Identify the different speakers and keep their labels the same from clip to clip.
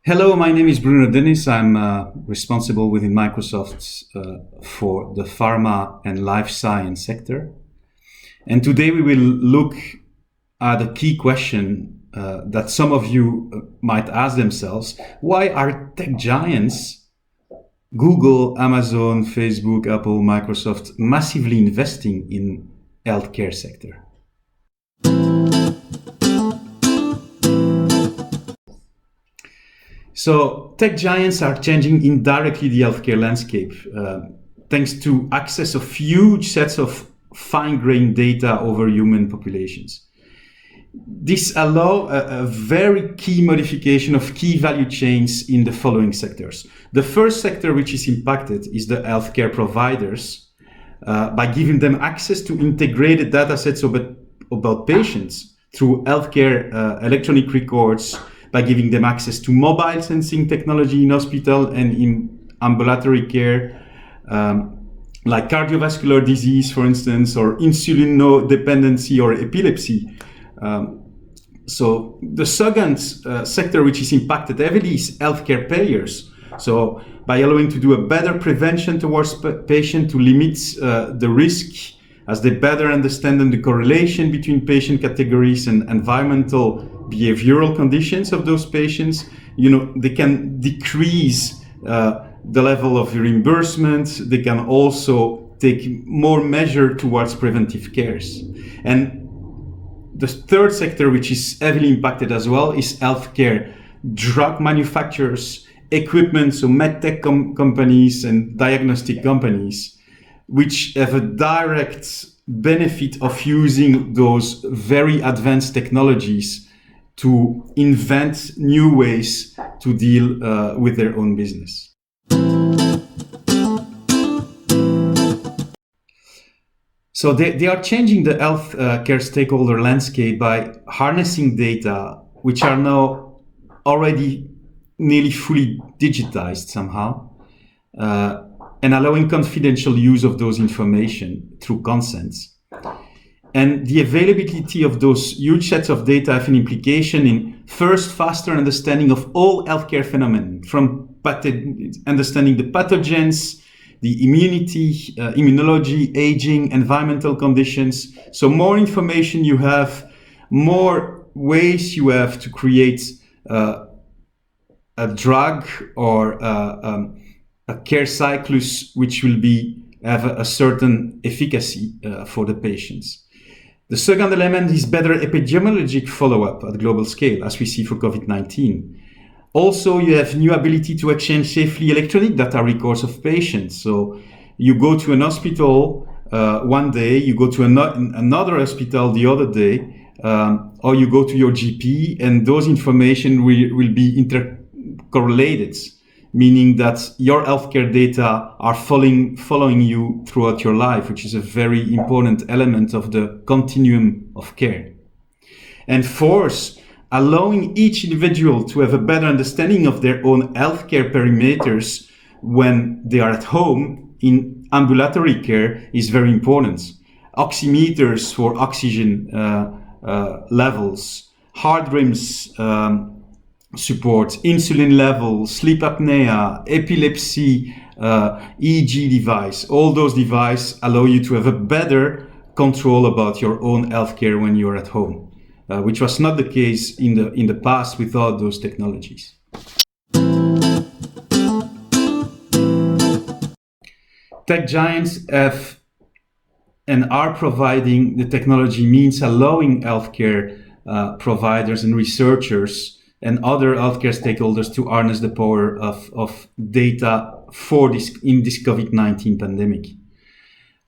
Speaker 1: Hello, my name is Bruno Dennis. I'm responsible within Microsoft for the pharma and life science sector. And today we will look at a key question that some of you might ask themselves. Why are tech giants, Google, Amazon, Facebook, Apple, Microsoft, massively investing in healthcare sector? So tech giants are changing indirectly the healthcare landscape thanks to access of huge sets of fine-grained data over human populations. This allows a very key modification of key value chains in the following sectors. The first sector which is impacted is the healthcare providers by giving them access to integrated data sets about patients through healthcare electronic records, by giving them access to mobile sensing technology in hospital and in ambulatory care, like cardiovascular disease, for instance, or insulin dependency or epilepsy. So the second sector which is impacted heavily is healthcare payers. So by allowing to do a better prevention towards patient to limit the risk, as they better understand the correlation between patient categories and environmental behavioral conditions of those patients, they can decrease the level of reimbursement. They can also take more measure towards preventive cares. And the third sector, which is heavily impacted as well, is healthcare drug manufacturers, equipment, so medtech companies and diagnostic companies, which have a direct benefit of using those very advanced technologies to invent new ways to deal with their own business. So they are changing the healthcare stakeholder landscape by harnessing data, which are now already nearly fully digitized somehow, and allowing confidential use of those information through consents. And the availability of those huge sets of data have an implication in first, faster understanding of all healthcare phenomena, from understanding the pathogens, the immunity, immunology, aging, environmental conditions. So more information you have, more ways you have to create a drug or a care cyclus which will have a certain efficacy for the patients. The second element is better epidemiologic follow-up at global scale, as we see for COVID-19. Also, you have new ability to exchange safely electronic data records of patients. So you go to an hospital one day, you go to another hospital the other day, or you go to your GP, and those information will be intercorrelated, meaning that your healthcare data are following you throughout your life, which is a very important element of the continuum of care. And fourth, allowing each individual to have a better understanding of their own healthcare perimeters when they are at home in ambulatory care is very important. Oximeters for oxygen levels, heart rhythms, support, insulin levels, sleep apnea, epilepsy, EEG device. All those devices allow you to have a better control about your own healthcare when you're at home, which was not the case in the past without those technologies. Tech giants have and are providing the technology means allowing healthcare providers and researchers and other healthcare stakeholders to harness the power of data in this COVID-19 pandemic.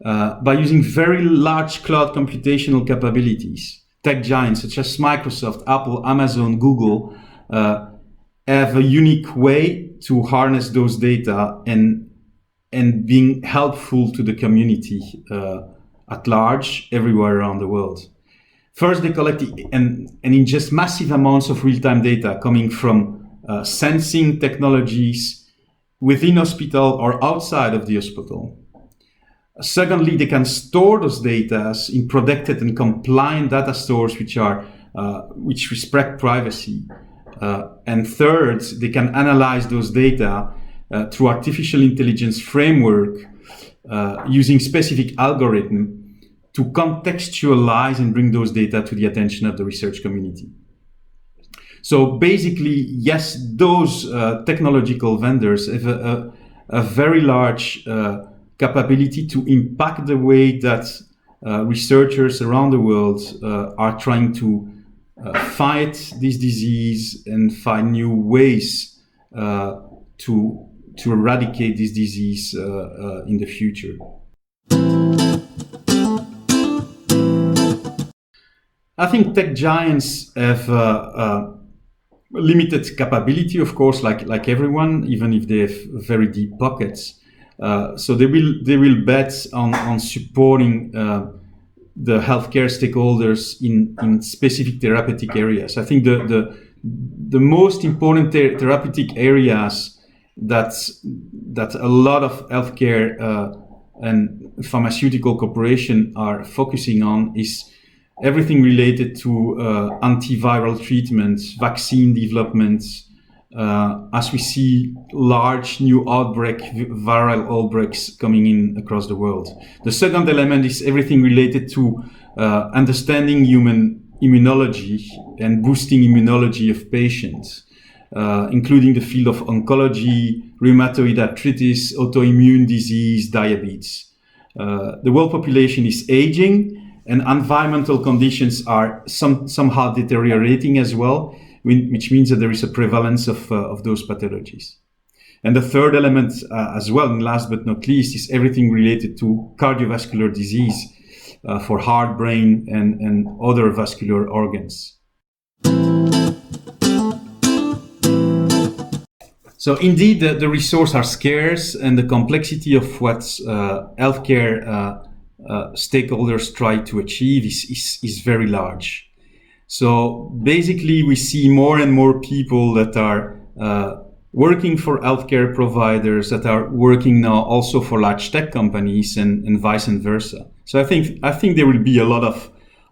Speaker 1: By using very large cloud computational capabilities, tech giants such as Microsoft, Apple, Amazon, Google have a unique way to harness those data and being helpful to the community at large everywhere around the world. First, they collect and ingest massive amounts of real-time data coming from sensing technologies within hospital or outside of the hospital. Secondly, they can store those data in protected and compliant data stores which respect privacy. And third, they can analyze those data through artificial intelligence framework using specific algorithm to contextualize and bring those data to the attention of the research community. So basically, yes, those technological vendors have a very large capability to impact the way that researchers around the world are trying to fight this disease and find new ways to eradicate this disease in the future. I think tech giants have limited capability, of course, like everyone, even if they have very deep pockets. So they will bet on supporting the healthcare stakeholders in specific therapeutic areas. I think the most important therapeutic areas that a lot of healthcare and pharmaceutical corporation are focusing on is everything related to antiviral treatments, vaccine development, as we see large new viral outbreaks coming in across the world. The second element is everything related to understanding human immunology and boosting immunology of patients, including the field of oncology, rheumatoid arthritis, autoimmune disease, diabetes. The world population is aging, and environmental conditions are somehow deteriorating as well, which means that there is a prevalence of those pathologies. And the third element as well, and last but not least, is everything related to cardiovascular disease for heart, brain, and other vascular organs. So indeed, the resources are scarce, and the complexity of what healthcare stakeholders try to achieve is very large. So basically, we see more and more people that are working for healthcare providers that are working now also for large tech companies and vice versa. So I think there will be a lot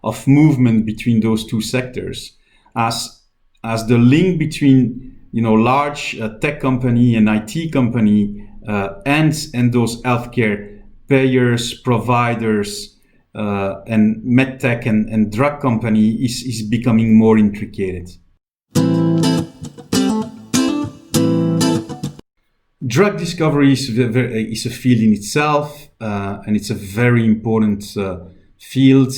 Speaker 1: of movement between those two sectors as the link between large tech company and IT company and those healthcare payers, providers, and medtech and drug company is becoming more intricate. Drug discovery is a field in itself, and it's a very important field.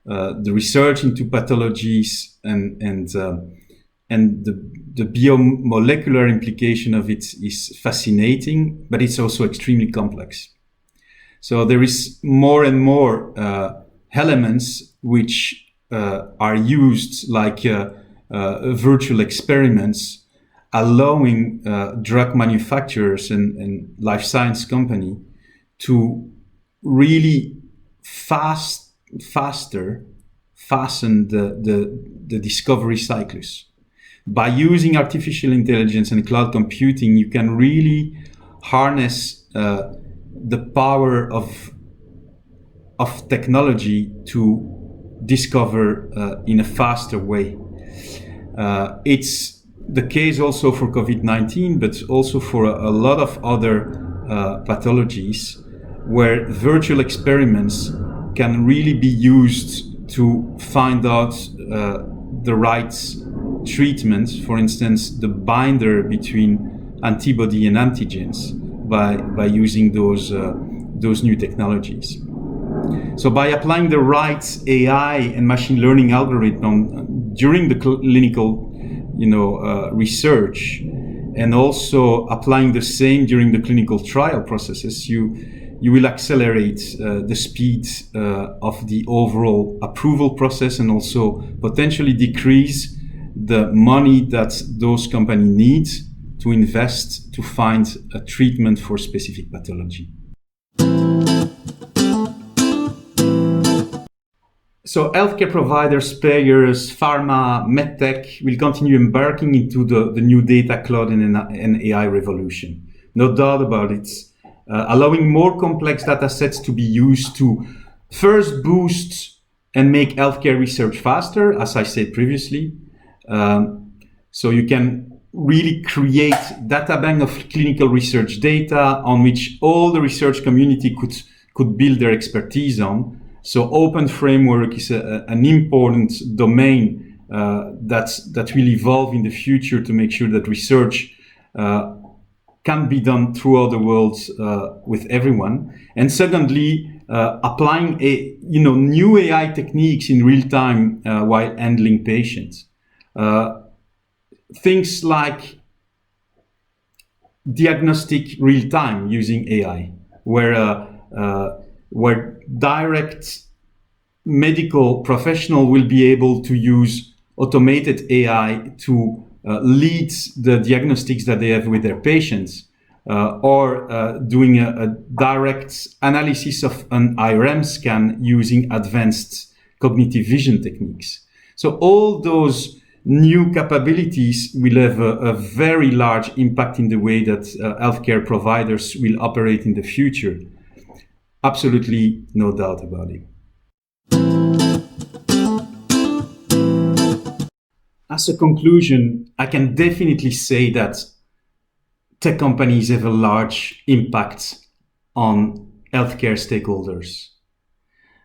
Speaker 1: The research into pathologies and the biomolecular implication of it is fascinating, but it's also extremely complex. So there is more and more elements which are used like virtual experiments, allowing drug manufacturers and life science company to really fasten the discovery cycles. By using artificial intelligence and cloud computing, you can really harness the power of technology to discover in a faster way. It's the case also for COVID-19, but also for a lot of other pathologies where virtual experiments can really be used to find out the right treatment, for instance, the binder between antibody and antigens by using those new technologies. So by applying the right AI and machine learning algorithm during the clinical research, and also applying the same during the clinical trial processes, you will accelerate the speed of the overall approval process, and also potentially decrease the money that those companies need to invest to find a treatment for specific pathology. So healthcare providers, payers, pharma, medtech will continue embarking into the new data cloud and AI revolution. No doubt about it. Allowing more complex data sets to be used to first boost and make healthcare research faster, as I said previously. So you can really create data bank of clinical research data on which all the research community could build their expertise on. So open framework is an important domain that will evolve in the future to make sure that research can be done throughout the world with everyone. And secondly, applying new AI techniques in real time while handling patients. Things like diagnostic real time using AI, where direct medical professional will be able to use automated AI to lead the diagnostics that they have with their patients, or doing a direct analysis of an IRM scan using advanced cognitive vision techniques. So all those new capabilities will have a very large impact in the way that healthcare providers will operate in the future. Absolutely no doubt about it. As a conclusion, I can definitely say that tech companies have a large impact on healthcare stakeholders.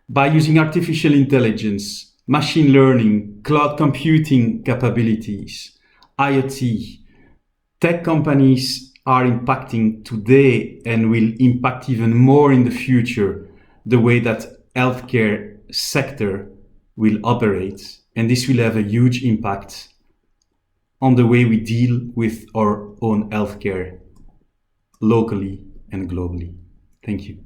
Speaker 1: By using artificial intelligence, machine learning, cloud computing capabilities, IoT, tech companies are impacting today and will impact even more in the future the way that healthcare sector will operate. And this will have a huge impact on the way we deal with our own healthcare locally and globally. Thank you.